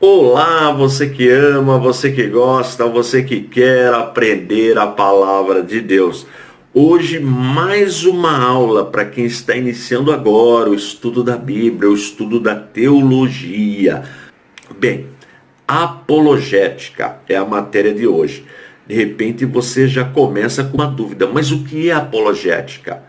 Olá, você que ama, você que gosta, você que quer aprender a palavra de Deus. Hoje, mais uma aula para quem está iniciando agora o estudo da Bíblia, o estudo da teologia. Bem, apologética é a matéria de hoje. De repente você já começa com uma dúvida, mas o que é apologética?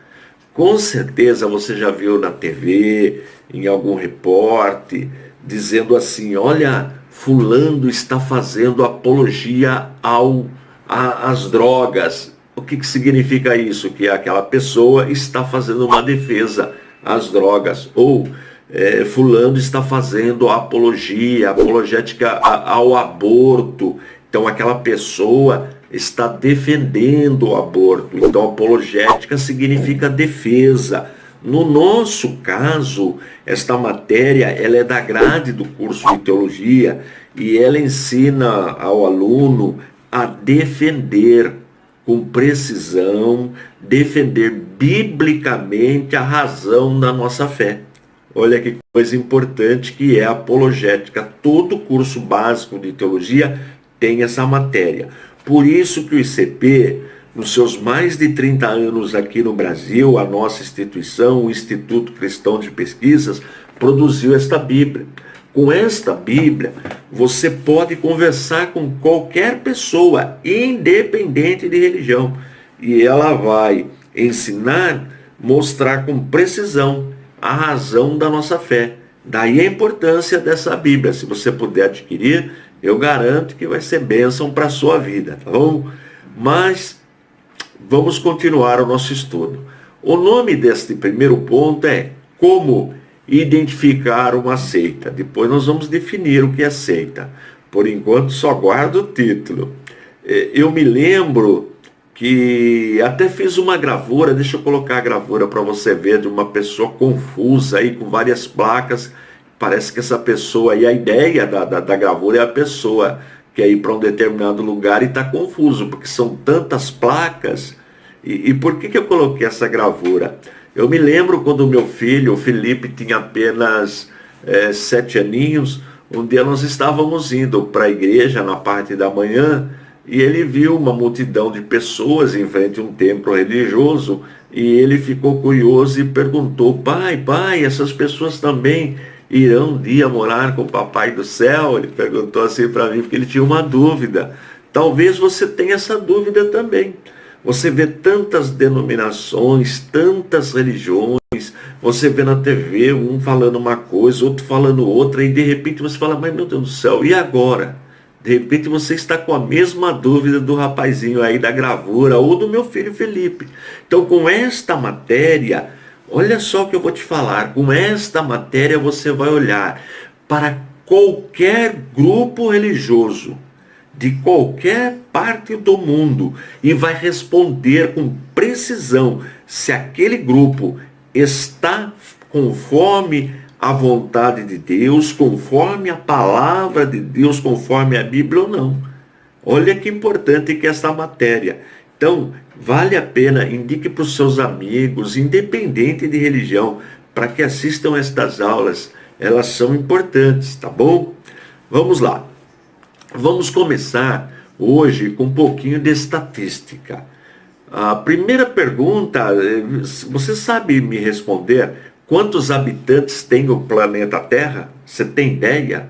Com certeza você já viu na TV, em algum repórter, dizendo assim: olha, fulano está fazendo apologia às drogas. O que significa isso? Que aquela pessoa está fazendo uma defesa às drogas. Ou fulano está fazendo apologética ao aborto. Então aquela pessoa está defendendo o aborto. Então apologética significa defesa. No nosso caso, esta matéria ela é da grade do curso de teologia e ela ensina ao aluno a defender com precisão, defender biblicamente a razão da nossa fé. Olha que coisa importante que é a apologética. Todo curso básico de teologia tem essa matéria. Por isso que o ICP, nos seus mais de 30 anos aqui no Brasil, a nossa instituição, o Instituto Cristão de Pesquisas, produziu esta Bíblia. Com esta Bíblia, você pode conversar com qualquer pessoa, independente de religião. E ela vai ensinar, mostrar com precisão a razão da nossa fé. Daí a importância dessa Bíblia. Se você puder adquirir, eu garanto que vai ser bênção para a sua vida, tá bom? Mas vamos continuar o nosso estudo. O nome deste primeiro ponto é como identificar uma seita. Depois nós vamos definir o que é seita. Por enquanto só guardo o título. Eu me lembro que até fiz uma gravura, deixa eu colocar a gravura para você ver, de uma pessoa confusa aí, com várias placas. Parece que essa pessoa aí, a ideia da gravura é a pessoa quer ir para um determinado lugar e está confuso, porque são tantas placas. E por que eu coloquei essa gravura? Eu me lembro quando o meu filho, o Felipe, tinha apenas 7 aninhos, um dia nós estávamos indo para a igreja na parte da manhã, e ele viu uma multidão de pessoas em frente a um templo religioso, e ele ficou curioso e perguntou: pai, essas pessoas também irão um dia morar com o papai do céu? Ele perguntou assim para mim, porque ele tinha uma dúvida. Talvez você tenha essa dúvida também. Você vê tantas denominações, tantas religiões, você vê na TV um falando uma coisa, outro falando outra, e de repente você fala: mas meu Deus do céu, e agora? De repente você está com a mesma dúvida do rapazinho aí da gravura, ou do meu filho Felipe. Então, com esta matéria, olha só o que eu vou te falar. Com esta matéria você vai olhar para qualquer grupo religioso, de qualquer parte do mundo, e vai responder com precisão se aquele grupo está conforme a vontade de Deus, conforme a palavra de Deus, conforme a Bíblia ou não. Olha que importante que é essa matéria. Então, vale a pena, indique para os seus amigos, independente de religião, para que assistam estas aulas. Elas são importantes, tá bom? Vamos lá. Vamos começar hoje com um pouquinho de estatística. A primeira pergunta: você sabe me responder quantos habitantes tem o planeta Terra? Você tem ideia?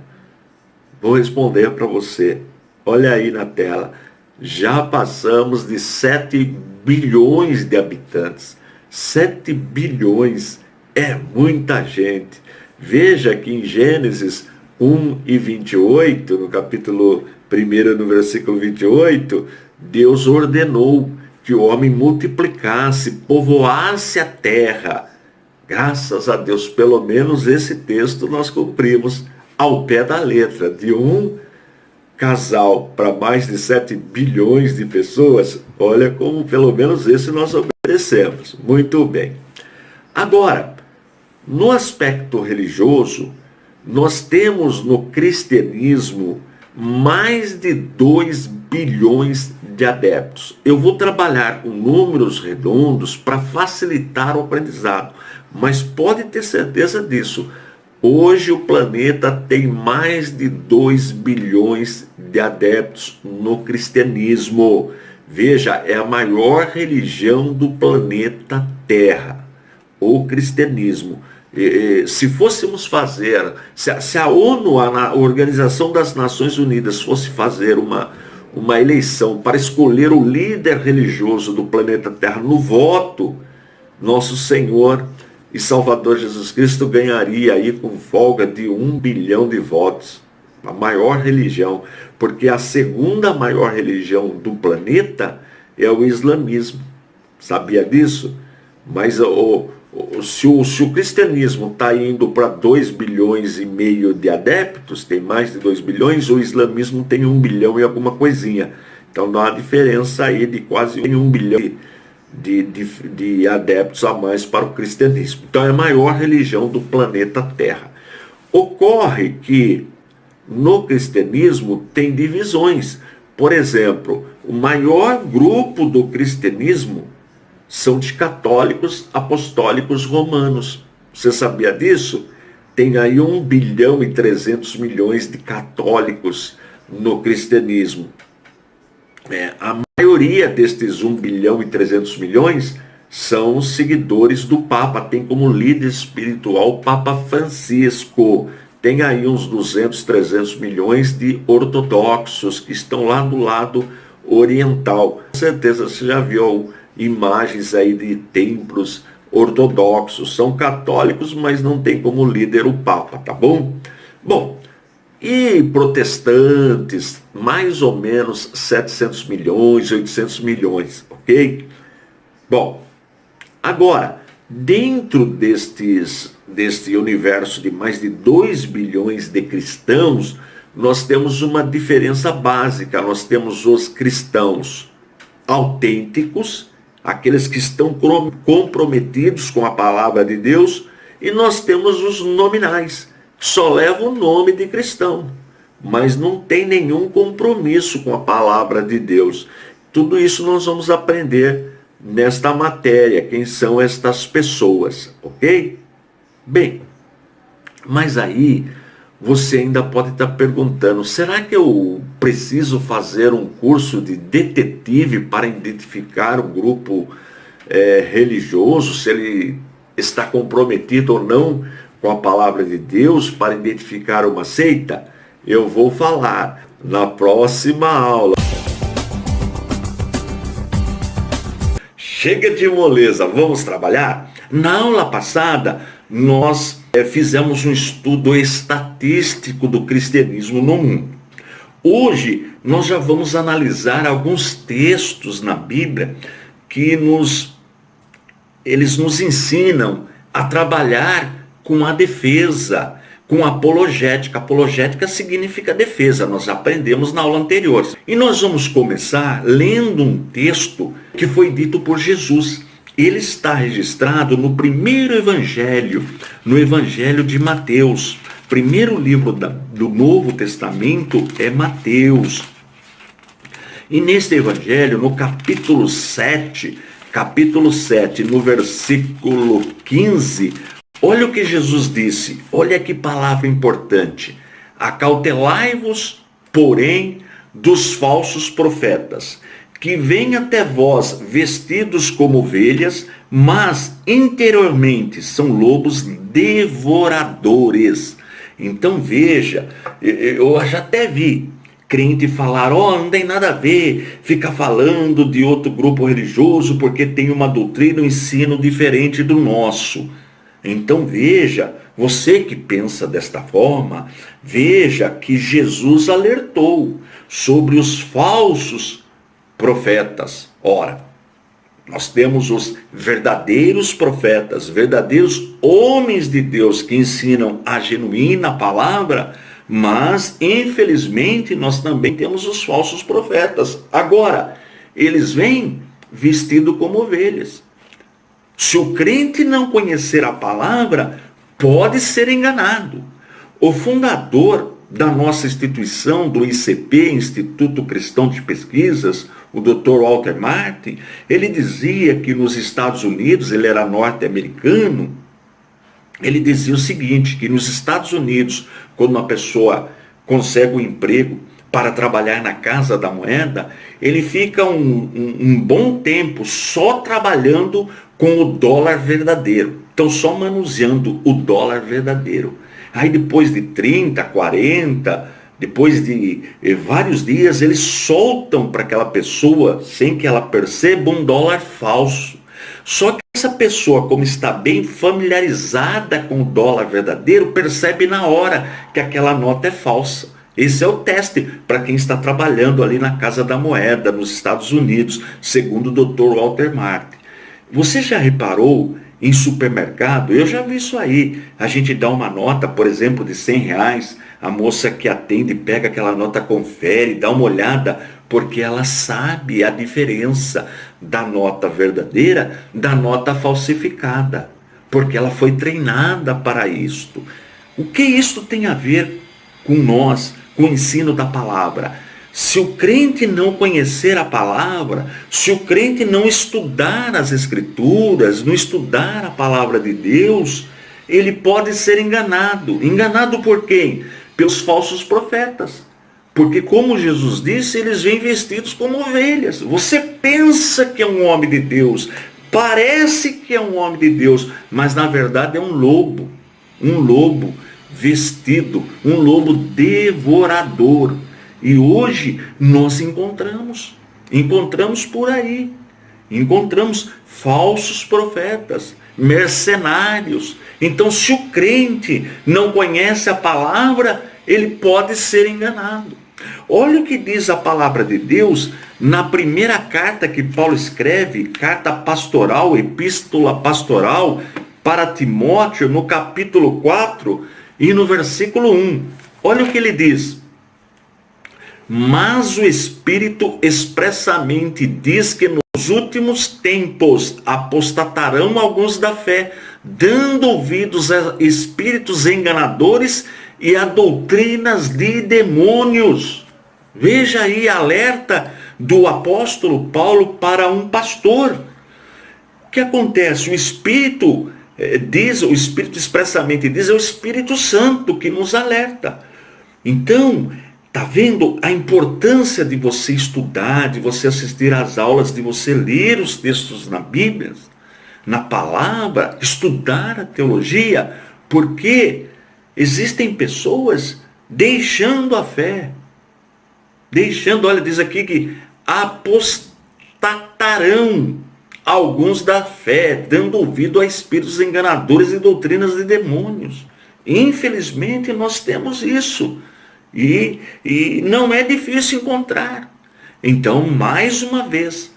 Vou responder para você. Olha aí na tela. Já passamos de 7 bilhões de habitantes. 7 bilhões é muita gente. Veja que em Gênesis 1:28, no capítulo 1, no versículo 28, Deus ordenou que o homem multiplicasse, povoasse a terra. Graças a Deus, pelo menos esse texto nós cumprimos ao pé da letra. De um casal para mais de 7 bilhões de pessoas, olha como pelo menos esse nós obedecemos. Muito bem. Agora, no aspecto religioso, nós temos no cristianismo mais de 2 bilhões de adeptos. Eu vou trabalhar com números redondos para facilitar o aprendizado, mas pode ter certeza disso. Hoje o planeta tem mais de 2 bilhões de adeptos no cristianismo. Veja, é a maior religião do planeta Terra, o cristianismo. Se fôssemos fazer, se a ONU, a Organização das Nações Unidas, fosse fazer uma eleição para escolher o líder religioso do planeta Terra no voto, nosso Senhor e Salvador Jesus Cristo ganharia aí com folga de 1 bilhão de votos. A maior religião, porque a segunda maior religião do planeta é o islamismo. Sabia disso? Mas se o cristianismo está indo para 2 bilhões e meio de adeptos, tem mais de 2 bilhões, o islamismo tem 1 bilhão e alguma coisinha. Então dá uma diferença aí de quase 1 bilhão de adeptos a mais para o cristianismo. Então é a maior religião do planeta Terra. Ocorre que no cristianismo tem divisões. Por exemplo, o maior grupo do cristianismo são de católicos apostólicos romanos. Você sabia disso? Tem aí 1 bilhão e 300 milhões de católicos no cristianismo. A maioria destes 1 bilhão e 300 milhões são seguidores do Papa, tem como líder espiritual o Papa Francisco. Tem aí uns 200, 300 milhões de ortodoxos que estão lá do lado oriental. Com certeza você já viu imagens aí de templos ortodoxos. São católicos, mas não tem como líder o Papa, tá bom? Bom, e protestantes, mais ou menos 700 milhões, 800 milhões, ok? Bom, agora, dentro deste universo de mais de 2 bilhões de cristãos, nós temos uma diferença básica. Nós temos os cristãos autênticos, aqueles que estão comprometidos com a palavra de Deus, e nós temos os nominais, que só levam o nome de cristão, mas não tem nenhum compromisso com a palavra de Deus. Tudo isso nós vamos aprender nesta matéria, quem são estas pessoas, ok? Bem, mas aí você ainda pode estar perguntando, será que eu preciso fazer um curso de detetive para identificar um grupo religioso, se ele está comprometido ou não com a palavra de Deus, para identificar uma seita? Eu vou falar na próxima aula. Chega de moleza, vamos trabalhar? Na aula passada, nós fizemos um estudo estatístico do cristianismo no mundo. Hoje, nós já vamos analisar alguns textos na Bíblia que eles nos ensinam a trabalhar com a defesa, com a apologética. Apologética significa defesa, nós aprendemos na aula anterior. E nós vamos começar lendo um texto que foi dito por Jesus. Ele está registrado no primeiro evangelho, no evangelho de Mateus. Primeiro livro do Novo Testamento é Mateus. E neste evangelho, no capítulo 7, no versículo 15, olha o que Jesus disse, olha que palavra importante. Acautelai-vos, porém, dos falsos profetas, que vêm até vós vestidos como ovelhas, mas interiormente são lobos devoradores. Então veja, eu já até vi crente falar, não tem nada a ver, fica falando de outro grupo religioso porque tem uma doutrina, um ensino diferente do nosso. Então veja, você que pensa desta forma, veja que Jesus alertou sobre os falsos profetas. Ora, nós temos os verdadeiros profetas, verdadeiros homens de Deus que ensinam a genuína palavra, mas infelizmente nós também temos os falsos profetas. Agora, eles vêm vestidos como ovelhas. Se o crente não conhecer a palavra, pode ser enganado. O fundador da nossa instituição, do ICP, Instituto Cristão de Pesquisas, o Dr. Walter Martin, ele dizia que nos Estados Unidos, ele era norte-americano, ele dizia o seguinte, que nos Estados Unidos, quando uma pessoa consegue um emprego para trabalhar na Casa da Moeda, ele fica um bom tempo só trabalhando com o dólar verdadeiro. Então só manuseando o dólar verdadeiro. Aí depois de 30, 40, depois de vários dias, eles soltam para aquela pessoa, sem que ela perceba, um dólar falso. Só que essa pessoa, como está bem familiarizada com o dólar verdadeiro, percebe na hora que aquela nota é falsa. Esse é o teste para quem está trabalhando ali na Casa da Moeda, nos Estados Unidos, segundo o Dr. Walter Martin. Você já reparou em supermercado? Eu já vi isso aí. A gente dá uma nota, por exemplo, de R$100, a moça que atende pega aquela nota, confere, dá uma olhada, porque ela sabe a diferença da nota verdadeira da nota falsificada, porque ela foi treinada para isto. O que isto tem a ver com nós, com o ensino da palavra? Se o crente não conhecer a palavra, se o crente não estudar as Escrituras, não estudar a palavra de Deus, ele pode ser enganado. Enganado por quem? Pelos falsos profetas. Porque, como Jesus disse, eles vêm vestidos como ovelhas. Você pensa que é um homem de Deus, parece que é um homem de Deus, mas na verdade é um lobo vestido, um lobo devorador. E hoje nós encontramos por aí, encontramos falsos profetas, mercenários. Então, se o crente não conhece a palavra, ele pode ser enganado. Olha o que diz a palavra de Deus na primeira carta que Paulo escreve, carta pastoral, epístola pastoral para Timóteo, no capítulo 4 e no versículo 1. Olha o que ele diz. Mas o Espírito expressamente diz que nos últimos tempos apostatarão alguns da fé, dando ouvidos a espíritos enganadores e a doutrinas de demônios. Veja aí, alerta do apóstolo Paulo para um pastor. O que acontece? O Espírito o Espírito expressamente diz, é o Espírito Santo que nos alerta. Então, está vendo a importância de você estudar, de você assistir às aulas, de você ler os textos na Bíblia, na palavra, estudar a teologia, porque existem pessoas deixando a fé. Olha, diz aqui que apostatarão alguns da fé, dando ouvido a espíritos enganadores e doutrinas de demônios. Infelizmente nós temos isso. E não é difícil encontrar. Então, mais uma vez,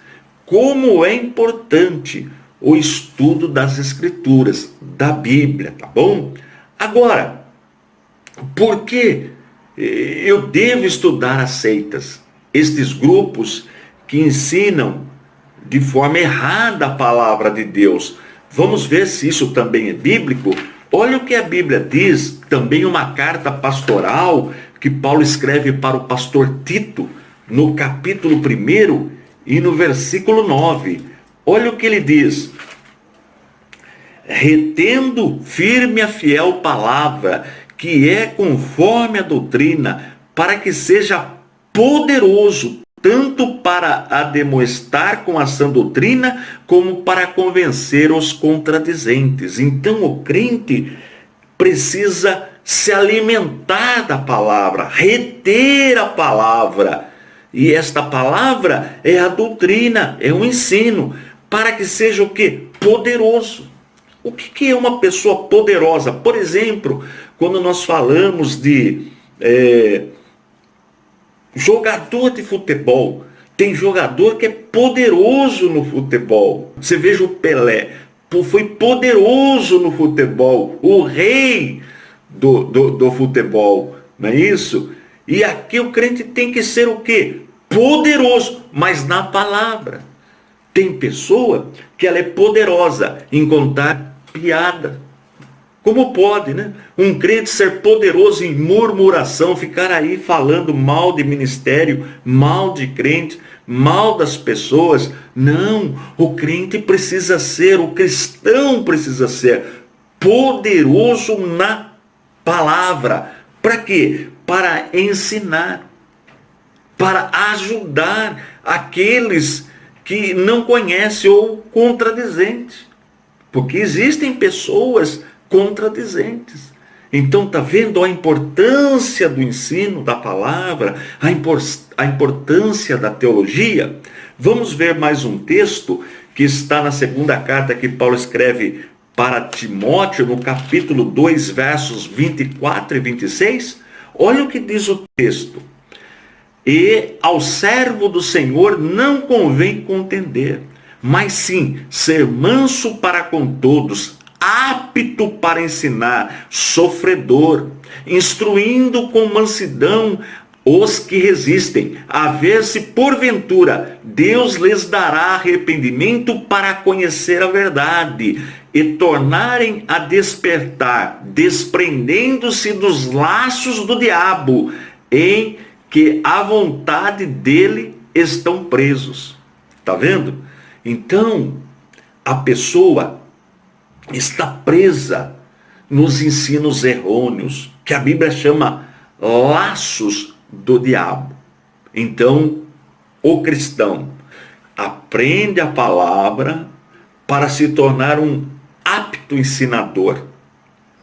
como é importante o estudo das Escrituras, da Bíblia, tá bom? Agora, por que eu devo estudar as seitas? Estes grupos que ensinam de forma errada a palavra de Deus. Vamos ver se isso também é bíblico. Olha o que a Bíblia diz, também uma carta pastoral que Paulo escreve para o pastor Tito, no capítulo 1 e no versículo 9. Olha o que ele diz. Retendo firme a fiel palavra, que é conforme a doutrina, para que seja poderoso, tanto para ademoestar com a sã doutrina, como para convencer os contradizentes. Então o crente precisa se alimentar da palavra, reter a palavra. E esta palavra é a doutrina, é o ensino, para que seja o quê? Poderoso. O que é uma pessoa poderosa? Por exemplo, quando nós falamos de jogador de futebol, tem jogador que é poderoso no futebol. Você veja o Pelé, foi poderoso no futebol, o rei do futebol, não é isso? E aqui o crente tem que ser o quê? Poderoso, mas na palavra. Tem pessoa que ela é poderosa em contar piada. Como pode, né? Um crente ser poderoso em murmuração, ficar aí falando mal de ministério, mal de crente, mal das pessoas? Não, o crente precisa ser, o cristão precisa ser poderoso na palavra. Para quê? Para ensinar, para ajudar aqueles que não conhecem ou contradizentes. Porque existem pessoas contradizentes. Então, está vendo a importância do ensino da palavra, a importância da teologia? Vamos ver mais um texto que está na segunda carta que Paulo escreve para Timóteo, no capítulo 2, versos 24 e 26. Olha o que diz o texto. E ao servo do Senhor não convém contender, mas sim ser manso para com todos, apto para ensinar, sofredor, instruindo com mansidão os que resistem, a ver se porventura Deus lhes dará arrependimento para conhecer a verdade e tornarem a despertar, desprendendo-se dos laços do diabo, em que a vontade dele estão presos. Está vendo? Então, a pessoa está presa nos ensinos errôneos, que a Bíblia chama laços do diabo. Então, o cristão aprende a palavra para se tornar um apto ensinador,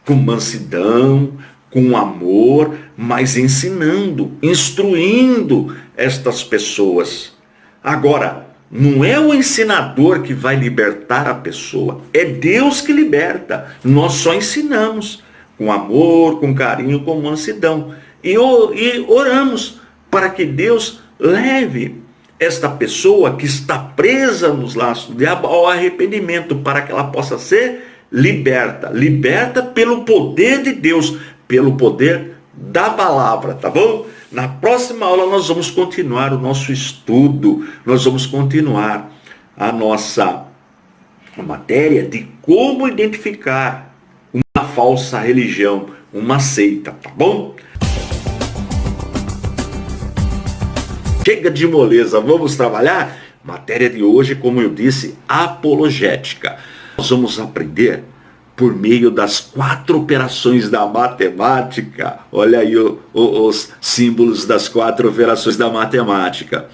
com mansidão, com amor, mas ensinando, instruindo estas pessoas. Agora, não é o ensinador que vai libertar a pessoa, é Deus que liberta. Nós só ensinamos com amor, com carinho, com mansidão. E oramos para que Deus leve esta pessoa que está presa nos laços do diabo ao arrependimento, para que ela possa ser liberta. Liberta pelo poder de Deus, pelo poder da palavra, tá bom? Na próxima aula nós vamos continuar o nosso estudo, nós vamos continuar a nossa matéria de como identificar uma falsa religião, uma seita, tá bom? Chega de moleza, vamos trabalhar? Matéria de hoje, como eu disse, apologética. Nós vamos aprender por meio das 4 operações da matemática. Olha aí os símbolos das 4 operações da matemática.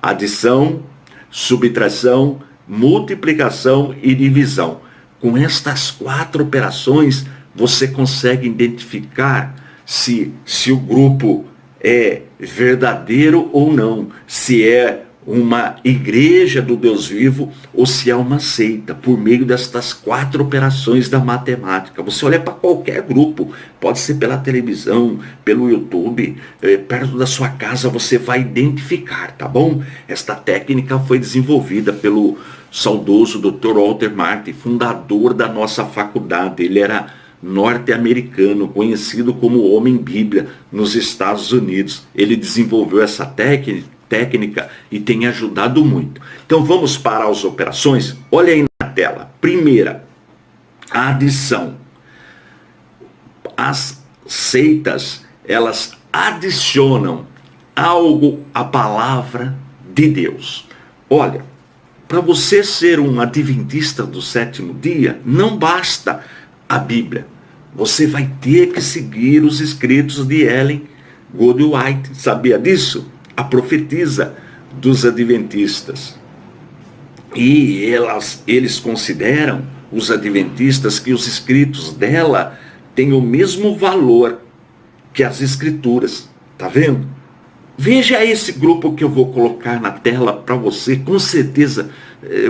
Adição, subtração, multiplicação e divisão. Com estas 4 operações, você consegue identificar se o grupo é verdadeiro ou não, se é uma igreja do Deus vivo ou se é uma seita, por meio destas 4 operações da matemática. Você olha para qualquer grupo, pode ser pela televisão, pelo YouTube, perto da sua casa, você vai identificar, tá bom? Esta técnica foi desenvolvida pelo saudoso Dr. Walter Martin, fundador da nossa faculdade. Ele era norte-americano, conhecido como Homem-Bíblia nos Estados Unidos. Ele desenvolveu essa técnica e tem ajudado muito. Então vamos para as operações. Olha aí na tela. Primeira, a adição. As seitas, elas adicionam algo à palavra de Deus. Olha, para você ser um adventista do 7º dia, não basta a Bíblia. Você vai ter que seguir os escritos de Ellen G. White. Sabia disso? A profetisa dos adventistas. E eles consideram, os adventistas, que os escritos dela têm o mesmo valor que as escrituras. Tá vendo? Veja esse grupo que eu vou colocar na tela para você. Com certeza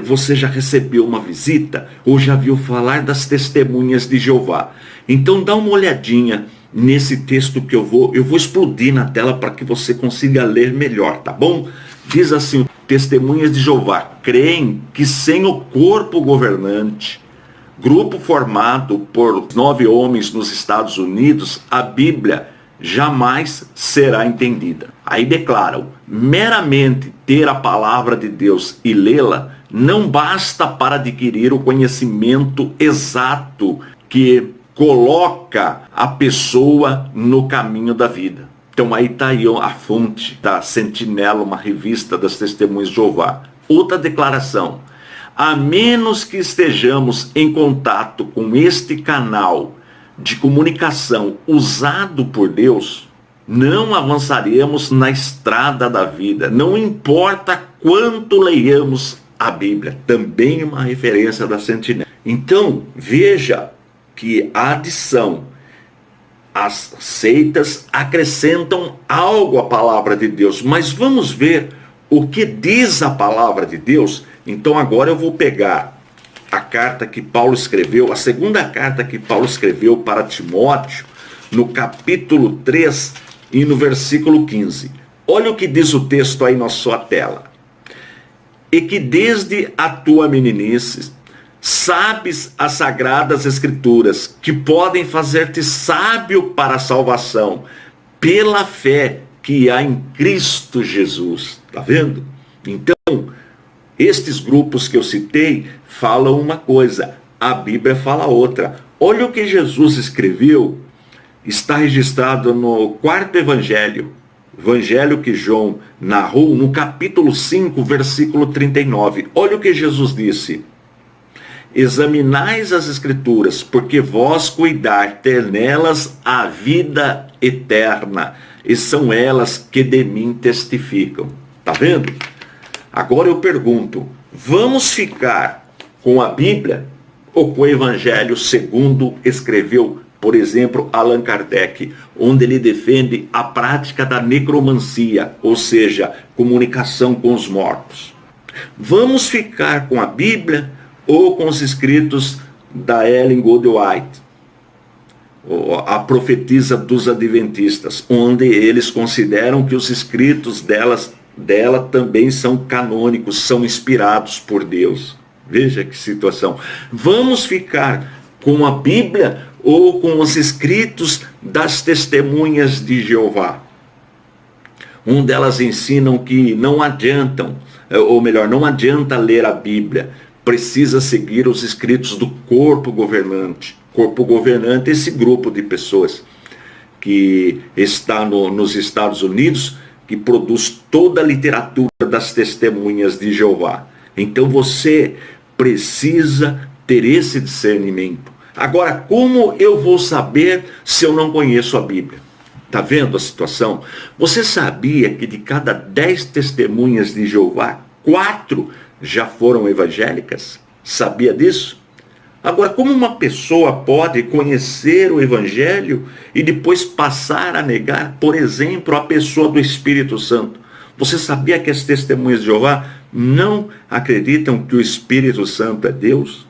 você já recebeu uma visita ou já viu falar das testemunhas de Jeová. Então dá uma olhadinha nesse texto que eu vou explodir na tela para que você consiga ler melhor, tá bom? Diz assim: testemunhas de Jeová creem que sem o corpo governante, grupo formado por 9 homens nos Estados Unidos, a Bíblia jamais será entendida. Aí declaram: meramente ter a palavra de Deus e lê-la não basta para adquirir o conhecimento exato que coloca a pessoa no caminho da vida. Então aí está aí a fonte da Sentinela, uma revista das Testemunhas de Jeová. Outra declaração: A menos que estejamos em contato com este canal de comunicação usado por Deus, não avançaremos na estrada da vida. Não importa quanto leiamos a Bíblia. Também uma referência da Sentinela. Então, veja que a adição, as seitas acrescentam algo à palavra de Deus. Mas vamos ver o que diz a palavra de Deus. Então agora eu vou pegar a carta que Paulo escreveu, a segunda carta que Paulo escreveu para Timóteo, no capítulo 3 e no versículo 15. Olha o que diz o texto aí na sua tela. E que desde a tua meninice sabes as sagradas escrituras, que podem fazer-te sábio para a salvação, pela fé que há em Cristo Jesus. Está vendo? Então, estes grupos que eu citei falam uma coisa, a Bíblia fala outra. Olha o que Jesus escreveu, está registrado no quarto evangelho que João narrou, no capítulo 5, versículo 39. Olha o que Jesus disse. Examinais as escrituras, porque vós cuidar ter nelas a vida eterna, e são elas que de mim testificam. Tá vendo? Agora eu pergunto, vamos ficar com a Bíblia ou com o Evangelho segundo escreveu, por exemplo, Allan Kardec, onde ele defende a prática da necromancia, ou seja, comunicação com os mortos? Vamos ficar com a Bíblia ou com os escritos da Ellen Goldwhite, a profetisa dos adventistas, onde eles consideram que os escritos dela também são canônicos, são inspirados por Deus. Veja que situação. Vamos ficar com a Bíblia ou com os escritos das testemunhas de Jeová, onde elas ensinam que não adianta ler a Bíblia, precisa seguir os escritos do corpo governante. Corpo governante é esse grupo de pessoas que está nos Estados Unidos, que produz toda a literatura das testemunhas de Jeová. Então você precisa ter esse discernimento. Agora, como eu vou saber se eu não conheço a Bíblia? Está vendo a situação? Você sabia que de cada 10 testemunhas de Jeová, 4 já foram evangélicas? Sabia disso? Agora, como uma pessoa pode conhecer o Evangelho e depois passar a negar, por exemplo, a pessoa do Espírito Santo? Você sabia que as testemunhas de Jeová não acreditam que o Espírito Santo é Deus?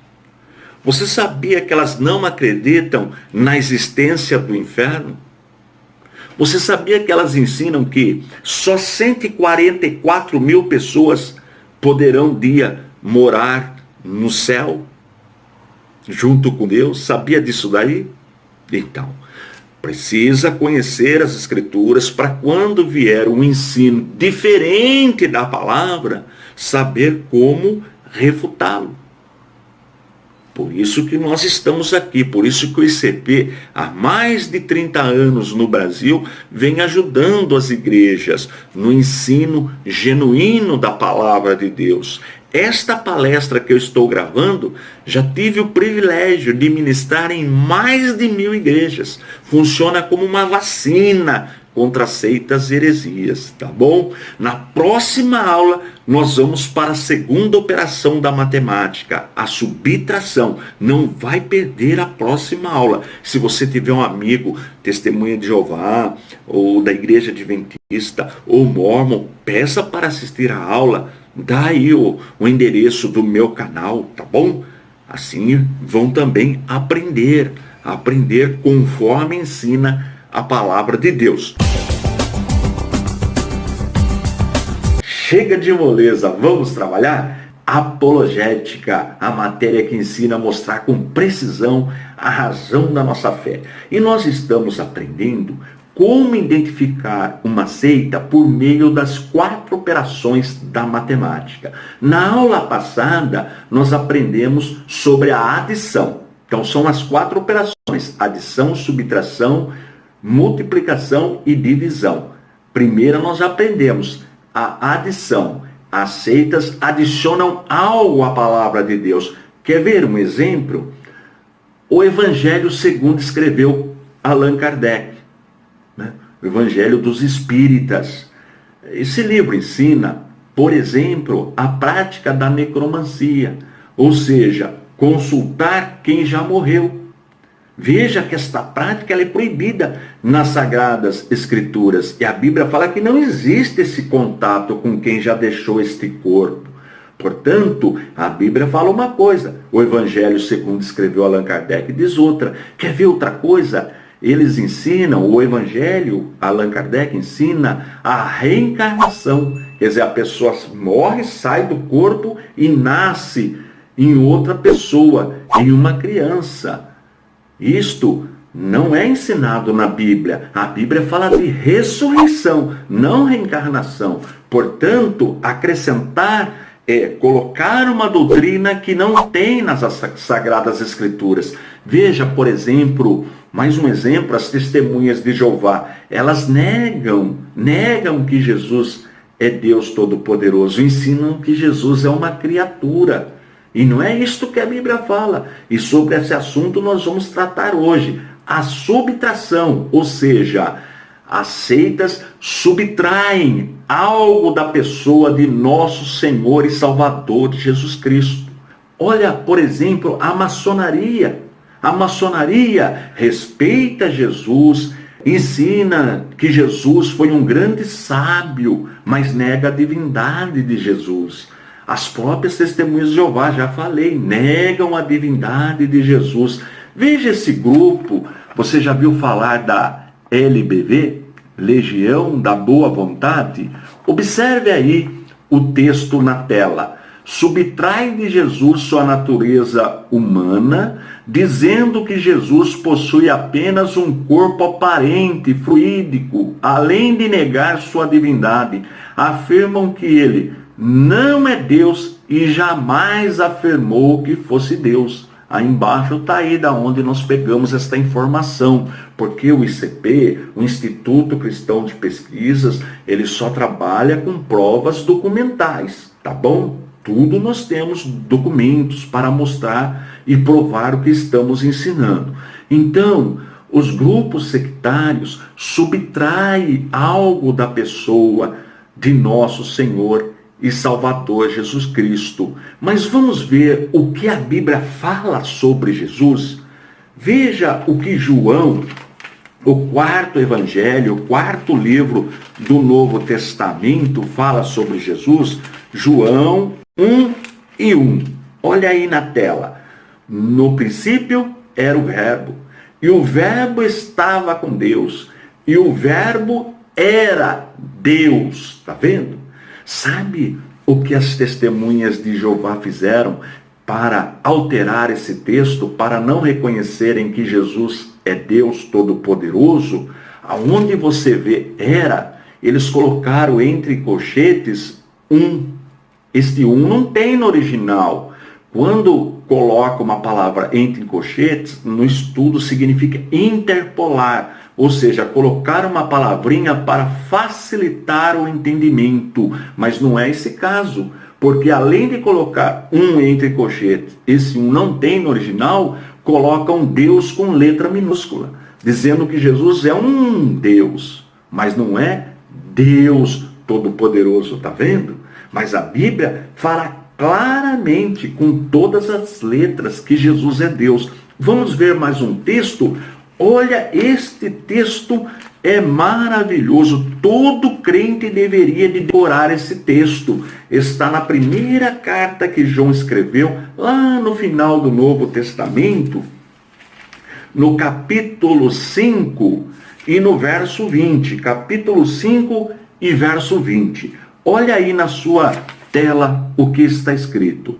Você sabia que elas não acreditam na existência do inferno? Você sabia que elas ensinam que só 144 mil pessoas poderão um dia morar no céu, junto com Deus? Sabia disso daí? Então, precisa conhecer as Escrituras para quando vier um ensino diferente da palavra, saber como refutá-lo. Por isso que nós estamos aqui, por isso que o ICP, há mais de 30 anos no Brasil, vem ajudando as igrejas no ensino genuíno da palavra de Deus. Esta palestra que eu estou gravando, já tive o privilégio de ministrar em mais de 1000 igrejas. Funciona como uma vacina contra seitas e heresias, tá bom? Na próxima aula, nós vamos para a segunda operação da matemática, a subtração. Não vai perder a próxima aula. Se você tiver um amigo, testemunha de Jeová, ou da igreja adventista, ou mormon, peça para assistir a aula. Dá aí o endereço do meu canal, tá bom? Assim vão também aprender conforme ensina a palavra de Deus. Chega de moleza, vamos trabalhar? Apologética, a matéria que ensina a mostrar com precisão a razão da nossa fé. E nós estamos aprendendo como identificar uma seita por meio das 4 operações da matemática. Na aula passada, nós aprendemos sobre a adição. Então, são as 4 operações: adição, subtração, multiplicação e divisão. Primeiro, nós aprendemos a adição. A as seitas adicionam algo à palavra de Deus. Quer ver um exemplo? O Evangelho segundo escreveu Allan Kardec, né? O Evangelho dos Espíritas. Esse livro ensina, por exemplo, a prática da necromancia, ou seja, consultar quem já morreu. Veja que esta prática ela é proibida nas Sagradas Escrituras. E a Bíblia fala que não existe esse contato com quem já deixou este corpo. Portanto, a Bíblia fala uma coisa, o Evangelho segundo escreveu Allan Kardec diz outra. Quer ver outra coisa? Eles ensinam, o Evangelho, Allan Kardec ensina a reencarnação. Quer dizer, a pessoa morre, sai do corpo e nasce em outra pessoa, em uma criança. Isto não é ensinado na Bíblia. A Bíblia fala de ressurreição, não reencarnação. Portanto, acrescentar colocar uma doutrina que não tem nas Sagradas Escrituras. Veja, por exemplo, mais um exemplo, as testemunhas de Jeová. Elas negam que Jesus é Deus Todo-Poderoso, ensinam que Jesus é uma criatura. E não é isto que a Bíblia fala. E sobre esse assunto nós vamos tratar hoje. A subtração, ou seja, as seitas subtraem algo da pessoa de nosso Senhor e Salvador Jesus Cristo. Olha, por exemplo, a maçonaria. A maçonaria respeita Jesus, ensina que Jesus foi um grande sábio, mas nega a divindade de Jesus. As próprias testemunhas de Jeová, já falei, negam a divindade de Jesus. Veja esse grupo, você já viu falar da LBV, Legião da Boa Vontade? Observe aí o texto na tela. Subtrai de Jesus sua natureza humana, dizendo que Jesus possui apenas um corpo aparente, fluídico, além de negar sua divindade. Afirmam que ele não é Deus e jamais afirmou que fosse Deus. Aí embaixo está aí da onde nós pegamos esta informação, porque o ICP, o Instituto Cristão de Pesquisas, ele só trabalha com provas documentais, tá bom? Tudo nós temos documentos para mostrar e provar o que estamos ensinando. Então, os grupos sectários subtraem algo da pessoa de nosso Senhor e Salvador Jesus Cristo. Mas vamos ver o que a Bíblia fala sobre Jesus. Veja o que João, o quarto evangelho, o quarto livro do Novo Testamento, fala sobre Jesus. João 1:1. Olha aí na tela. No princípio era o Verbo, e o Verbo estava com Deus, e o Verbo era Deus. Está vendo? Sabe o que as testemunhas de Jeová fizeram para alterar esse texto, para não reconhecerem que Jesus é Deus Todo-Poderoso? Aonde você vê era, eles colocaram entre colchetes Este não tem no original. Quando coloca uma palavra entre colchetes, no estudo significa interpolar. Ou seja, colocar uma palavrinha para facilitar o entendimento. Mas não é esse caso. Porque além de colocar entre colchetes, esse não tem no original, colocam Deus com letra minúscula. Dizendo que Jesus é um Deus. Mas não é Deus Todo-Poderoso, tá vendo? Mas a Bíblia fala claramente, com todas as letras, que Jesus é Deus. Vamos ver mais um texto? Olha, este texto é maravilhoso. Todo crente deveria de decorar esse texto. Está na primeira carta que João escreveu, lá no final do Novo Testamento, no capítulo 5 e no verso 20. Capítulo 5 e verso 20. Olha aí na sua tela o que está escrito.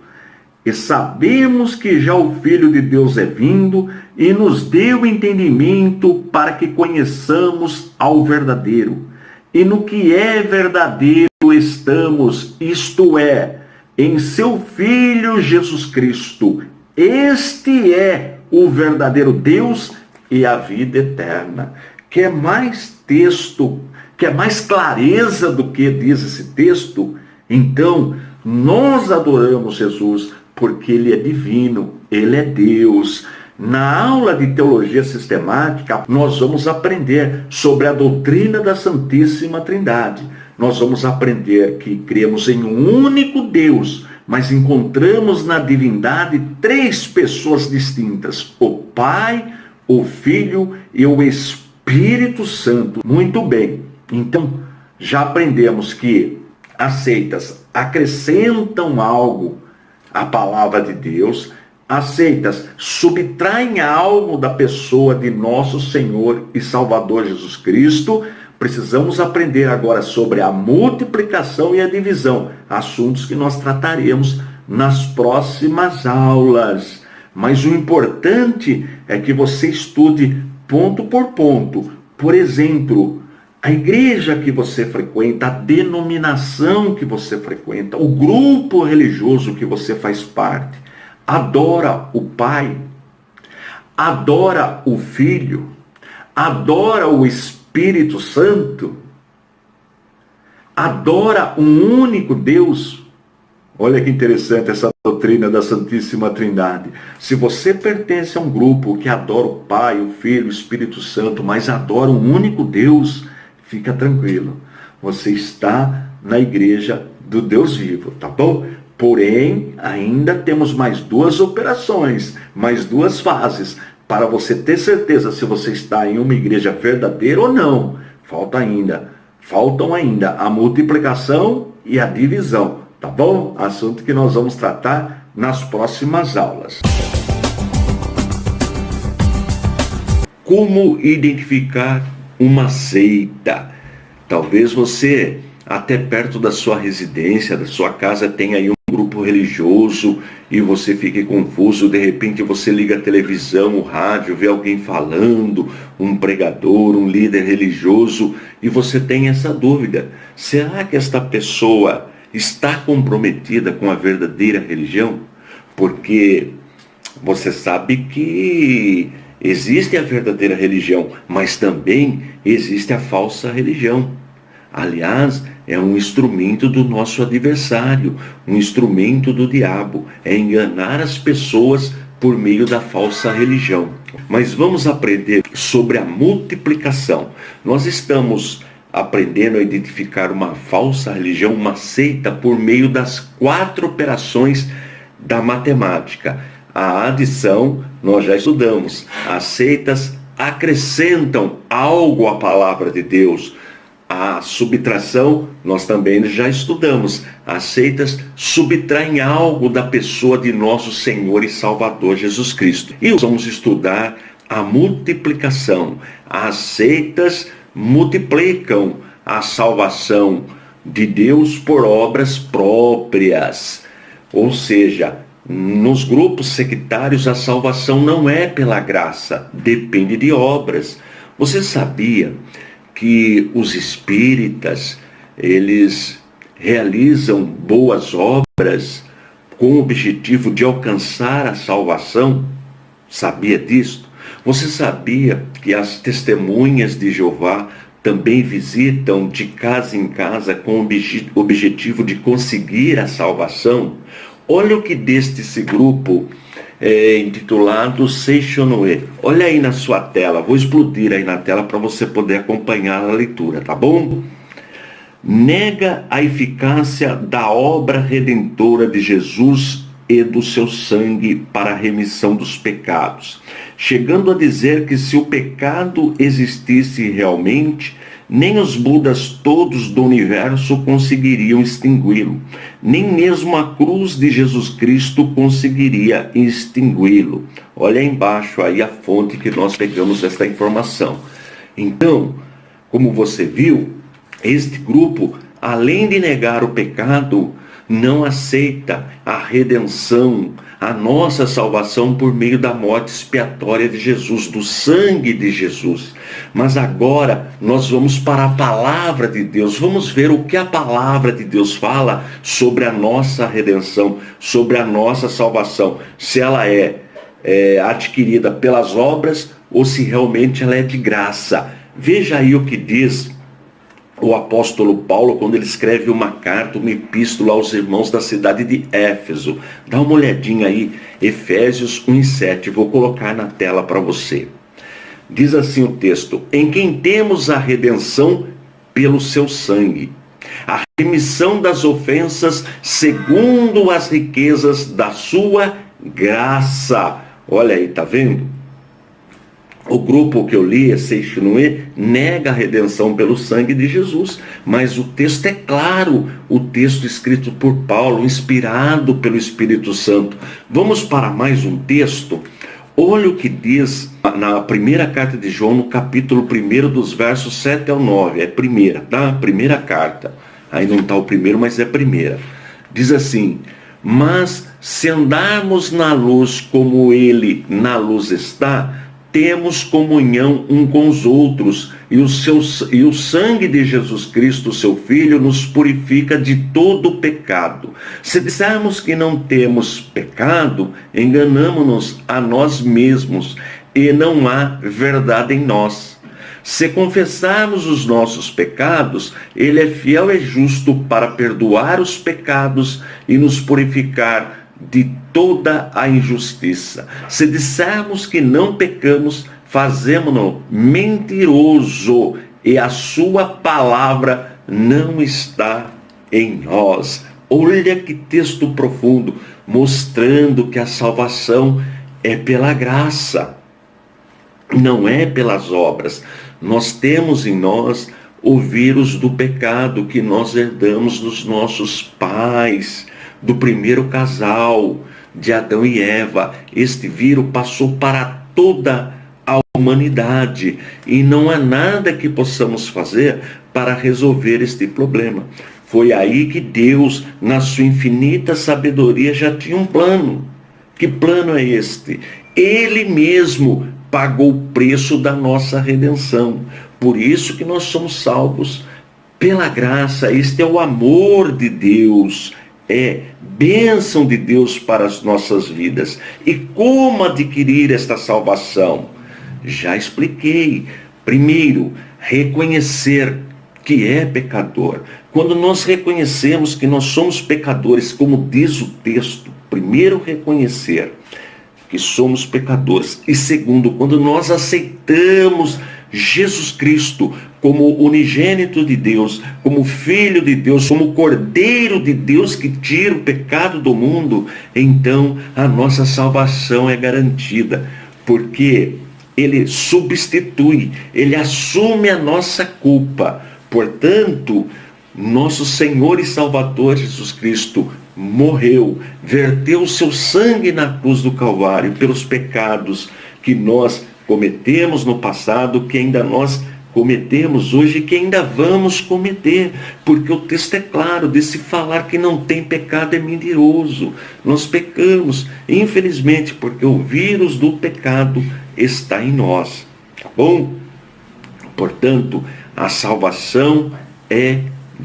E sabemos que já o Filho de Deus é vindo e nos deu entendimento para que conheçamos ao verdadeiro. E no que é verdadeiro estamos, isto é, em seu Filho Jesus Cristo. Este é o verdadeiro Deus e a vida eterna. Quer mais texto, quer mais clareza do que diz esse texto? Então, nós adoramos Jesus porque Ele é divino, Ele é Deus. Na aula de teologia sistemática, nós vamos aprender sobre a doutrina da Santíssima Trindade. Nós vamos aprender que cremos em um único Deus, mas encontramos na divindade 3 pessoas distintas: o Pai, o Filho e o Espírito Santo. Muito bem, então já aprendemos que as seitas acrescentam algo à palavra de Deus, as seitas subtraem algo da pessoa de nosso Senhor e Salvador Jesus Cristo. Precisamos aprender agora sobre a multiplicação e a divisão, assuntos que nós trataremos nas próximas aulas. Mas o importante é que você estude ponto por ponto. Por exemplo, a igreja que você frequenta, a denominação que você frequenta, o grupo religioso que você faz parte, adora o Pai, adora o Filho, adora o Espírito Santo, adora um único Deus. Olha que interessante essa doutrina da Santíssima Trindade. Se você pertence a um grupo que adora o Pai, o Filho, o Espírito Santo, mas adora um único Deus, fica tranquilo. Você está na igreja do Deus vivo, tá bom? Porém, ainda temos mais 2 operações, mais 2 fases, para você ter certeza se você está em uma igreja verdadeira ou não. Faltam ainda a multiplicação e a divisão, tá bom? Assunto que nós vamos tratar nas próximas aulas. Como identificar uma seita? Talvez você, até perto da sua residência, da sua casa, tenha aí um grupo religioso e você fique confuso. De repente você liga a televisão, o rádio, vê alguém falando, um pregador, um líder religioso, e você tem essa dúvida: será que esta pessoa está comprometida com a verdadeira religião? Porque você sabe que existe a verdadeira religião, mas também existe a falsa religião. Aliás, é um instrumento do nosso adversário, um instrumento do diabo, é enganar as pessoas por meio da falsa religião. Mas vamos aprender sobre a multiplicação. Nós estamos aprendendo a identificar uma falsa religião, uma seita, por meio das 4 operações da matemática. A adição, nós já estudamos. As seitas acrescentam algo à palavra de Deus. A subtração, nós também já estudamos. As seitas subtraem algo da pessoa de nosso Senhor e Salvador Jesus Cristo. E vamos estudar a multiplicação. As seitas multiplicam a salvação de Deus por obras próprias. Ou seja, nos grupos sectários a salvação não é pela graça, depende de obras. Você sabia que os espíritas, eles realizam boas obras com o objetivo de alcançar a salvação? Sabia disso? Você sabia que as testemunhas de Jeová também visitam de casa em casa com o objetivo de conseguir a salvação? Olha o que diz esse grupo intitulado Seixonoe. Olha aí na sua tela, vou explodir aí na tela para você poder acompanhar a leitura, tá bom? Nega a eficácia da obra redentora de Jesus e do seu sangue para a remissão dos pecados, chegando a dizer que se o pecado existisse realmente, nem os Budas todos do universo conseguiriam extingui-lo, nem mesmo a cruz de Jesus Cristo conseguiria extingui-lo. Olha aí embaixo aí a fonte que nós pegamos esta informação. Então, como você viu, este grupo, além de negar o pecado, não aceita a redenção, a nossa salvação por meio da morte expiatória de Jesus, do sangue de Jesus. Mas agora nós vamos para a palavra de Deus, vamos ver o que a palavra de Deus fala sobre a nossa redenção, sobre a nossa salvação, se ela é adquirida pelas obras ou se realmente ela é de graça. Veja aí o que diz o apóstolo Paulo, quando ele escreve uma carta, uma epístola aos irmãos da cidade de Éfeso. Dá uma olhadinha aí, Efésios 1:7, vou colocar na tela para você. Diz assim o texto: em quem temos a redenção pelo seu sangue, a remissão das ofensas segundo as riquezas da sua graça. Olha aí, tá vendo? O grupo que eu li, Seixinoe, nega a redenção pelo sangue de Jesus. Mas o texto é claro, o texto escrito por Paulo, inspirado pelo Espírito Santo. Vamos para mais um texto. Olha o que diz na primeira carta de João, no capítulo 1, dos versos 7 ao 9. É primeira, tá? Primeira carta. Aí não está o primeiro, mas é a primeira. Diz assim: mas se andarmos na luz como ele na luz está, temos comunhão um com os outros, e o sangue de Jesus Cristo, seu Filho, nos purifica de todo pecado. Se dissermos que não temos pecado, enganamo-nos a nós mesmos, e não há verdade em nós. Se confessarmos os nossos pecados, ele é fiel e justo para perdoar os pecados e nos purificar de toda a injustiça. Se dissermos que não pecamos, fazemo-no mentiroso, e a sua palavra não está em nós. Olha que texto profundo, mostrando que a salvação é pela graça, não é pelas obras. Nós temos em nós o vírus do pecado que nós herdamos dos nossos pais, do primeiro casal, de Adão e Eva. Este vírus passou para toda a humanidade e não há nada que possamos fazer para resolver este problema. Foi aí que Deus, na sua infinita sabedoria, já tinha um plano. Que plano é este? Ele mesmo pagou o preço da nossa redenção. Por isso que nós somos salvos pela graça. Este é o amor de Deus, é bênção de Deus para as nossas vidas. E como adquirir esta salvação? Já expliquei. Primeiro, reconhecer que é pecador. Quando nós reconhecemos que nós somos pecadores, como diz o texto, primeiro reconhecer que somos pecadores. E segundo, quando nós aceitamos Jesus Cristo como unigênito de Deus, como Filho de Deus, como Cordeiro de Deus que tira o pecado do mundo, então a nossa salvação é garantida, porque Ele substitui, Ele assume a nossa culpa. Portanto, nosso Senhor e Salvador Jesus Cristo morreu, verteu o seu sangue na cruz do Calvário pelos pecados que nós cometemos no passado, que ainda nós cometemos hoje e que ainda vamos cometer, porque o texto é claro, de se falar que não tem pecado é mentiroso. Nós pecamos, infelizmente, porque o vírus do pecado está em nós, tá bom? Portanto, a salvação é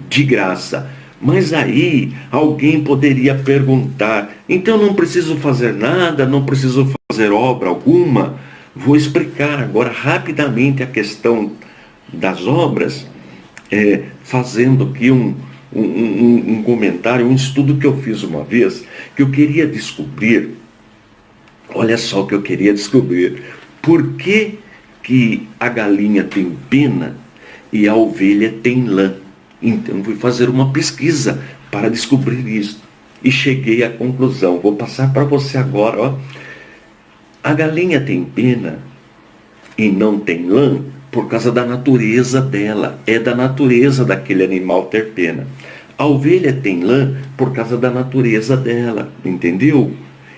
de graça. Mas aí alguém poderia perguntar: então não preciso fazer nada, não preciso fazer obra alguma? Vou explicar agora rapidamente a questão das obras, fazendo aqui um comentário, um estudo que eu fiz uma vez, que eu queria descobrir. Olha só o que eu queria descobrir: por que a galinha tem pena e a ovelha tem lã? Então fui fazer uma pesquisa para descobrir isso e cheguei à conclusão. Vou passar para você agora, ó. A galinha tem pena e não tem lã por causa da natureza dela. É da natureza daquele animal ter pena. A ovelha tem lã por causa da natureza dela, entendeu?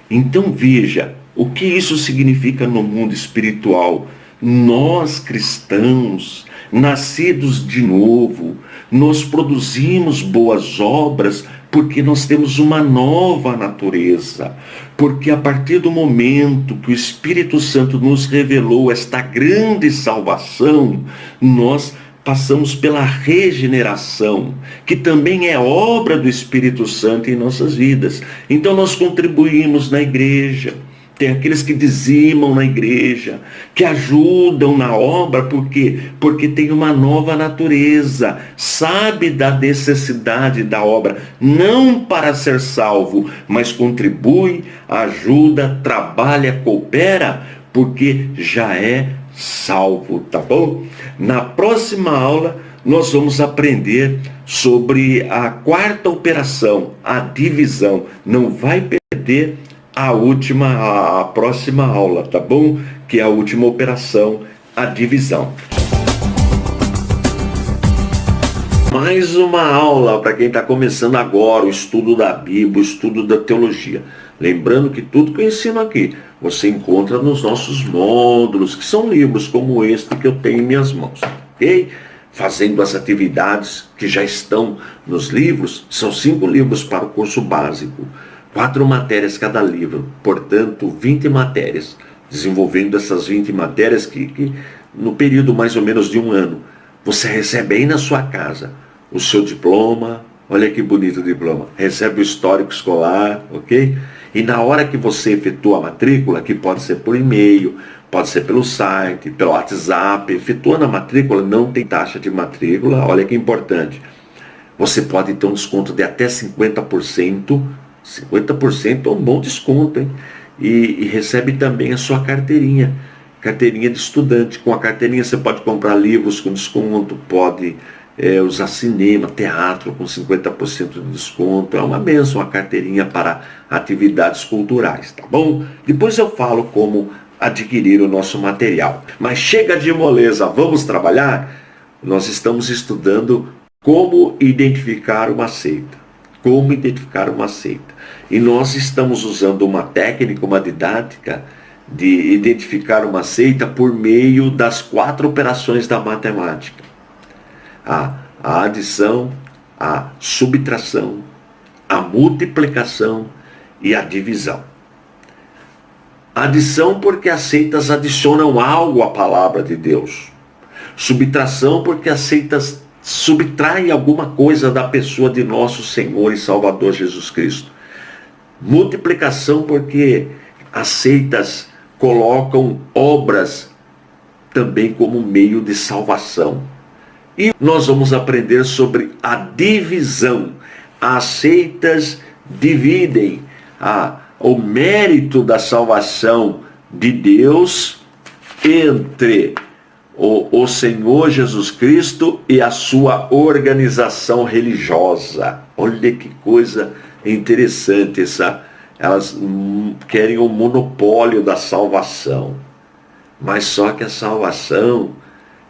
Então veja, o que isso significa no mundo espiritual. Nós cristãos, nascidos de novo, nós produzimos boas obras porque nós temos uma nova natureza. Porque a partir do momento que o Espírito Santo nos revelou esta grande salvação, nós passamos pela regeneração, que também é obra do Espírito Santo em nossas vidas. Então nós contribuímos na igreja, Tem aqueles que dizimam na igreja, que ajudam na obra, por quê? Porque tem uma nova natureza, sabe da necessidade da obra, não para ser salvo, mas contribui, ajuda, trabalha, coopera, porque já é salvo, tá bom? Na próxima aula, nós vamos aprender sobre a quarta operação, a divisão. Não vai perder a próxima aula, tá bom? Que é a última operação, a divisão. Mais uma aula para quem está começando agora o estudo da Bíblia, o estudo da teologia. Lembrando que tudo que eu ensino aqui, você encontra nos nossos módulos, que são livros como este que eu tenho em minhas mãos, ok? Fazendo as atividades que já estão nos livros, são 5 livros para o curso básico. 4 matérias cada livro, portanto 20 matérias, desenvolvendo essas 20 matérias que no período mais ou menos de 1 ano, você recebe aí na sua casa o seu diploma, olha que bonito o diploma, recebe o histórico escolar, ok? E na hora que você efetua a matrícula, que pode ser por e-mail, pode ser pelo site, pelo WhatsApp, efetuando a matrícula, não tem taxa de matrícula, olha que importante, você pode ter um desconto de até 50%, 50% é um bom desconto, hein? E recebe também a sua carteirinha de estudante. Com a carteirinha você pode comprar livros com desconto, pode usar cinema, teatro com 50% de desconto. É uma bênção a carteirinha para atividades culturais, tá bom? Depois eu falo como adquirir o nosso material. Mas chega de moleza, vamos trabalhar? Nós estamos estudando como identificar uma seita. Como identificar uma seita. E nós estamos usando uma técnica, uma didática de identificar uma seita por meio das 4 operações da matemática. A adição, a subtração, a multiplicação e a divisão. Adição porque as seitas adicionam algo à palavra de Deus. Subtração porque as seitas subtraem alguma coisa da pessoa de nosso Senhor e Salvador Jesus Cristo. Multiplicação porque as seitas colocam obras também como meio de salvação. E nós vamos aprender sobre a divisão. As seitas dividem o mérito da salvação de Deus entre o Senhor Jesus Cristo e a sua organização religiosa. Olha que coisa interessante elas querem o monopólio da salvação. Mas só que a salvação,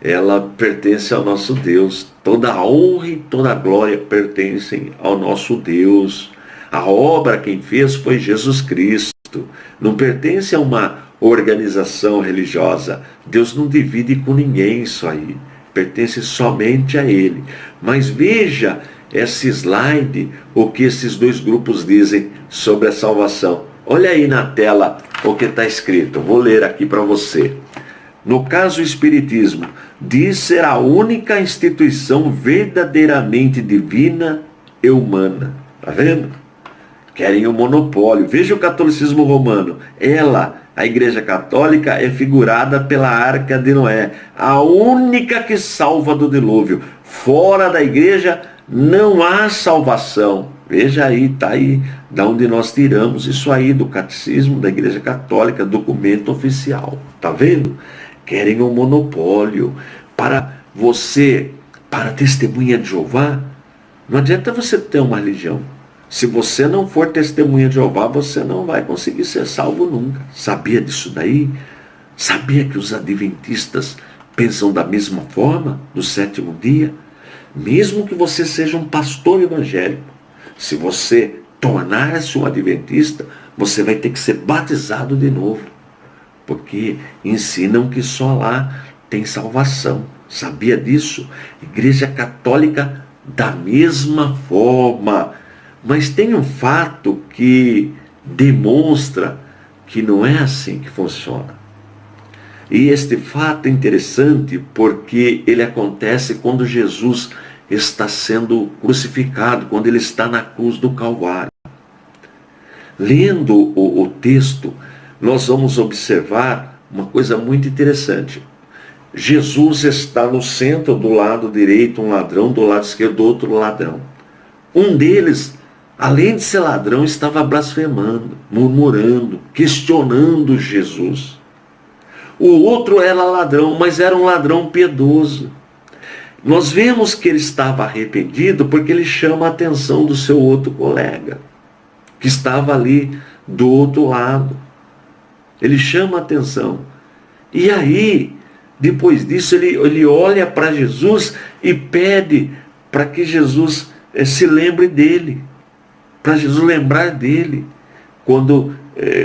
ela pertence ao nosso Deus. Toda a honra e toda a glória pertencem ao nosso Deus. A obra quem fez foi Jesus Cristo. Não pertence a uma organização religiosa. Deus não divide com ninguém isso aí. Pertence somente a Ele. Mas veja esse slide, o que esses 2 grupos dizem sobre a salvação. Olha aí na tela o que está escrito. Vou ler aqui para você. No caso, o Espiritismo diz ser a única instituição verdadeiramente divina e humana. Está vendo? Querem o monopólio. Veja o catolicismo romano. A Igreja Católica, é figurada pela Arca de Noé. A única que salva do dilúvio. Fora da Igreja não há salvação. Veja aí, está aí, da onde nós tiramos isso aí, do Catecismo da Igreja Católica, documento oficial. Está vendo? Querem um monopólio. Para testemunha de Jeová, não adianta você ter uma religião. Se você não for testemunha de Jeová, você não vai conseguir ser salvo nunca. Sabia disso daí? Sabia que os adventistas pensam da mesma forma no 7º dia? Mesmo que você seja um pastor evangélico, se você tornar-se um adventista, você vai ter que ser batizado de novo. Porque ensinam que só lá tem salvação. Sabia disso? Igreja Católica da mesma forma. Mas tem um fato que demonstra que não é assim que funciona. E este fato é interessante porque ele acontece quando Jesus está sendo crucificado, quando ele está na cruz do Calvário. Lendo o texto, nós vamos observar uma coisa muito interessante. Jesus está no centro, do lado direito um ladrão, do lado esquerdo outro ladrão. Um deles, além de ser ladrão, estava blasfemando, murmurando, questionando Jesus. O outro era ladrão, mas era um ladrão piedoso. Nós vemos que ele estava arrependido porque ele chama a atenção do seu outro colega, que estava ali do outro lado. Ele chama a atenção. E aí, depois disso, ele olha para Jesus e pede para que Jesus se lembre dele, para Jesus lembrar dele, quando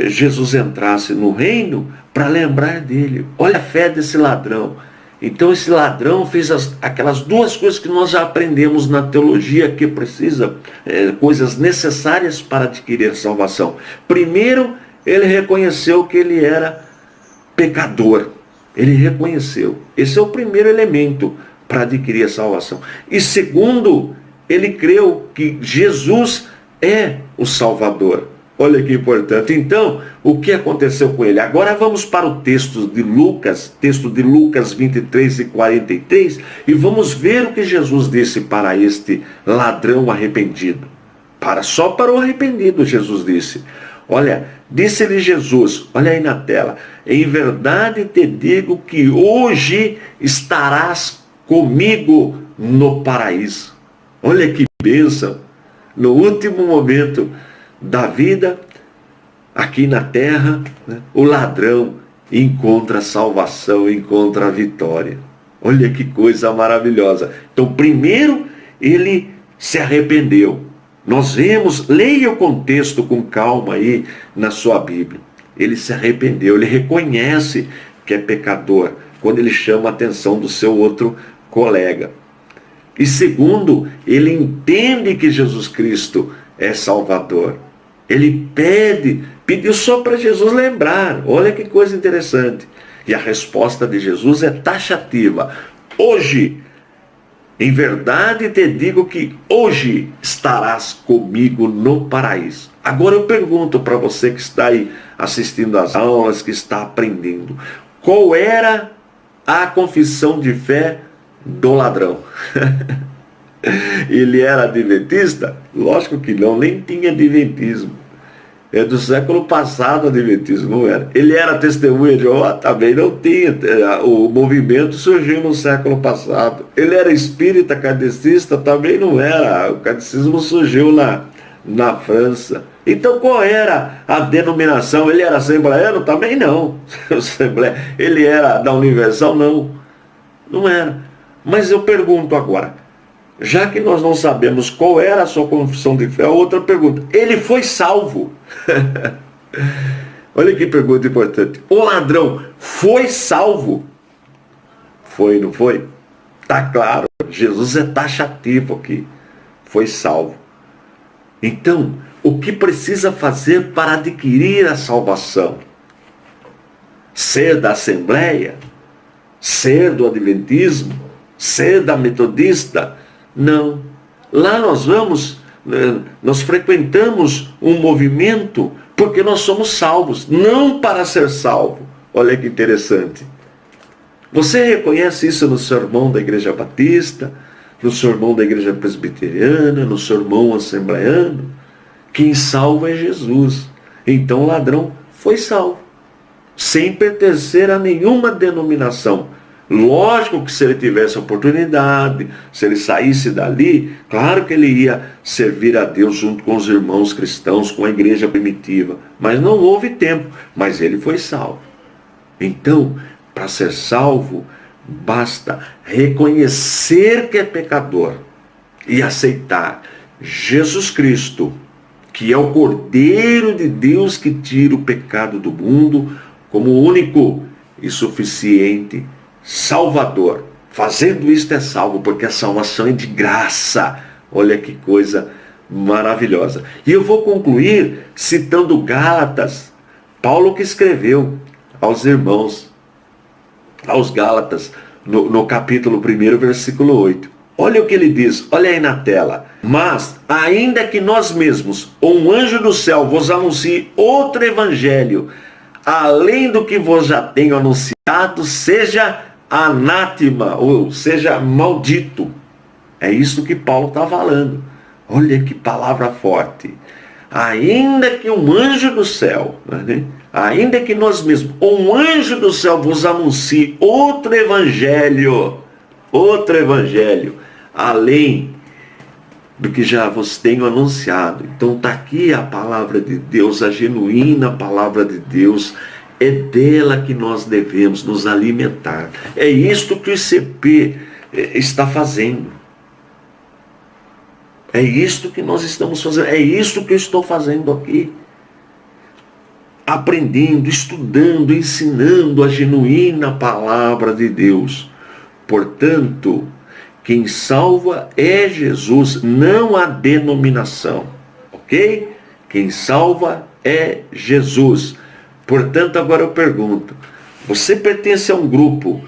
Jesus entrasse no reino, para lembrar dele. Olha a fé desse ladrão. Então esse ladrão fez aquelas duas coisas que nós já aprendemos na teologia, que precisa, coisas necessárias para adquirir a salvação. Primeiro, ele reconheceu que ele era pecador. Ele reconheceu. Esse é o primeiro elemento para adquirir a salvação. E segundo, ele creu que Jesus é o Salvador. Olha que importante. Então, o que aconteceu com ele? Agora vamos para o texto de Lucas 23 e 43, e vamos ver o que Jesus disse para este ladrão arrependido. Só para o arrependido, Jesus disse. Olha, disse-lhe Jesus, olha aí na tela: em verdade te digo que hoje estarás comigo no paraíso. Olha que bênção. No último momento da vida, aqui na terra, né, o ladrão encontra a salvação, encontra a vitória. Olha que coisa maravilhosa. Então, primeiro, ele se arrependeu. Nós vemos, leia o contexto com calma aí na sua Bíblia. Ele se arrependeu, ele reconhece que é pecador, quando ele chama a atenção do seu outro colega. E segundo, ele entende que Jesus Cristo é Salvador. Ele pediu só para Jesus lembrar. Olha que coisa interessante. E a resposta de Jesus é taxativa. Hoje, em verdade te digo que hoje estarás comigo no paraíso. Agora eu pergunto para você que está aí assistindo às aulas, que está aprendendo: qual era a confissão de fé do ladrão? Ele era adventista? Lógico que não, nem tinha adventismo. É do século passado o adventismo, não era. Ele era testemunha de Jeová? Também não tinha. O movimento surgiu no século passado. Ele era espírita kardecista? Também não era. O kardecismo surgiu na França. Então qual era a denominação? Ele era assembleano? Também não. Ele era da Universal? Não. Não era. Mas eu pergunto agora, já que nós não sabemos qual era a sua confissão de fé, outra pergunta: ele foi salvo? Olha que pergunta importante. O ladrão foi salvo? Foi, não foi? Está claro. Jesus é taxativo aqui. Foi salvo. Então, o que precisa fazer para adquirir a salvação? Ser da Assembleia? Ser do Adventismo? Ser da Metodista? Não. Lá nós frequentamos um movimento porque nós somos salvos, não para ser salvo. Olha que interessante. Você reconhece isso no sermão da Igreja Batista, no sermão da Igreja Presbiteriana, no sermão assembleano? Quem salva é Jesus. Então o ladrão foi salvo, sem pertencer a nenhuma denominação. Lógico que se ele tivesse oportunidade, se ele saísse dali, claro que ele ia servir a Deus junto com os irmãos cristãos, com a igreja primitiva. Mas não houve tempo, mas ele foi salvo. Então, para ser salvo, basta reconhecer que é pecador e aceitar Jesus Cristo, que é o Cordeiro de Deus que tira o pecado do mundo, como único e suficiente Salvador. Fazendo isto é salvo, porque a salvação é de graça. Olha que coisa maravilhosa. E eu vou concluir citando Gálatas, Paulo que escreveu aos irmãos, aos Gálatas, no capítulo 1, versículo 8. Olha o que ele diz, olha aí na tela: mas, ainda que nós mesmos, ou um anjo do céu, vos anuncie outro evangelho, além do que vos já tenho anunciado, seja anátema, ou seja maldito. É isso que Paulo está falando. Olha que palavra forte. Ainda que um anjo do céu, né? Ainda que nós mesmos, um anjo do céu vos anuncie outro evangelho, além do que já vos tenho anunciado. Então está aqui a palavra de Deus, a genuína palavra de Deus. É dela que nós devemos nos alimentar. É isto que o ICP está fazendo. É isto que nós estamos fazendo. É isto que eu estou fazendo aqui. Aprendendo, estudando, ensinando a genuína palavra de Deus. Portanto, quem salva é Jesus, não a denominação. Ok? Quem salva é Jesus. Portanto, agora eu pergunto, você pertence a um grupo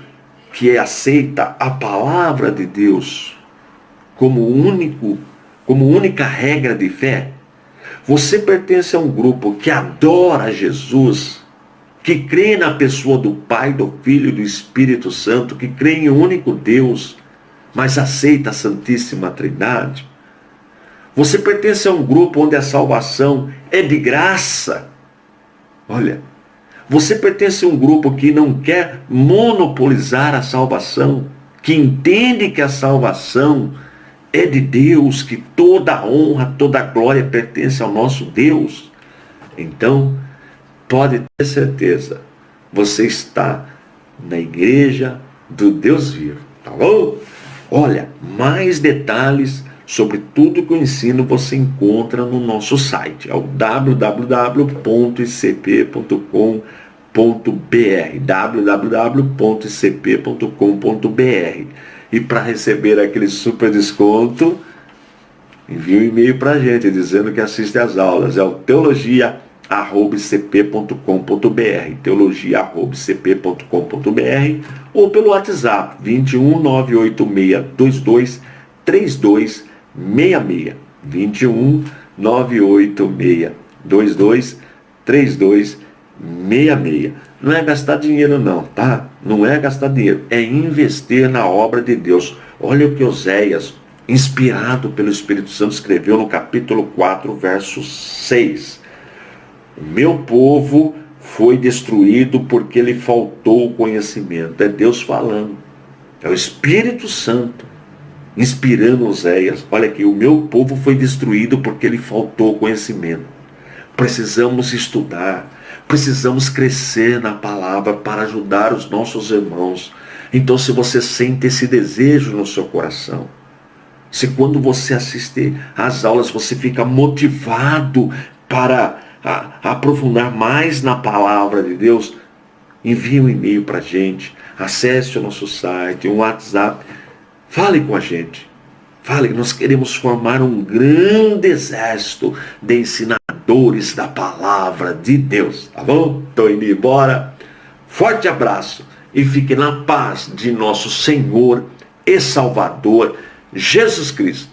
que aceita a palavra de Deus como única regra de fé? Você pertence a um grupo que adora Jesus, que crê na pessoa do Pai, do Filho e do Espírito Santo, que crê em um único Deus, mas aceita a Santíssima Trindade? Você pertence a um grupo onde a salvação é de graça? Olha, você pertence a um grupo que não quer monopolizar a salvação, que entende que a salvação é de Deus, que toda a honra, toda a glória pertence ao nosso Deus? Então, pode ter certeza, você está na igreja do Deus vivo, tá bom? Olha, mais detalhes sobre tudo que eu ensino você encontra no nosso site, é o www.icp.com.br, www.icp.com.br. E para receber aquele super desconto, envie um e-mail para a gente dizendo que assiste às aulas. É o teologia@icp.com.br, teologia@icp.com.br, ou pelo WhatsApp 21 986 22 3266, 21 986 22 3266. Não é gastar dinheiro não, tá? Não é gastar dinheiro, é investir na obra de Deus. Olha o que Oséias, inspirado pelo Espírito Santo, escreveu no capítulo 4, verso 6. O meu povo foi destruído porque lhe faltou o conhecimento. É Deus falando. É o Espírito Santo inspirando Oséias. Olha aqui, o meu povo foi destruído porque lhe faltou o conhecimento. Precisamos estudar, precisamos crescer na palavra para ajudar os nossos irmãos. Então, se você sente esse desejo no seu coração, se quando você assiste às aulas você fica motivado para aprofundar mais na palavra de Deus, envie um e-mail para a gente, acesse o nosso site, um WhatsApp, fale com a gente. Fale, nós queremos formar um grande exército de ensinadores da palavra de Deus, tá bom? Estou indo embora. Forte abraço e fique na paz de nosso Senhor e Salvador Jesus Cristo.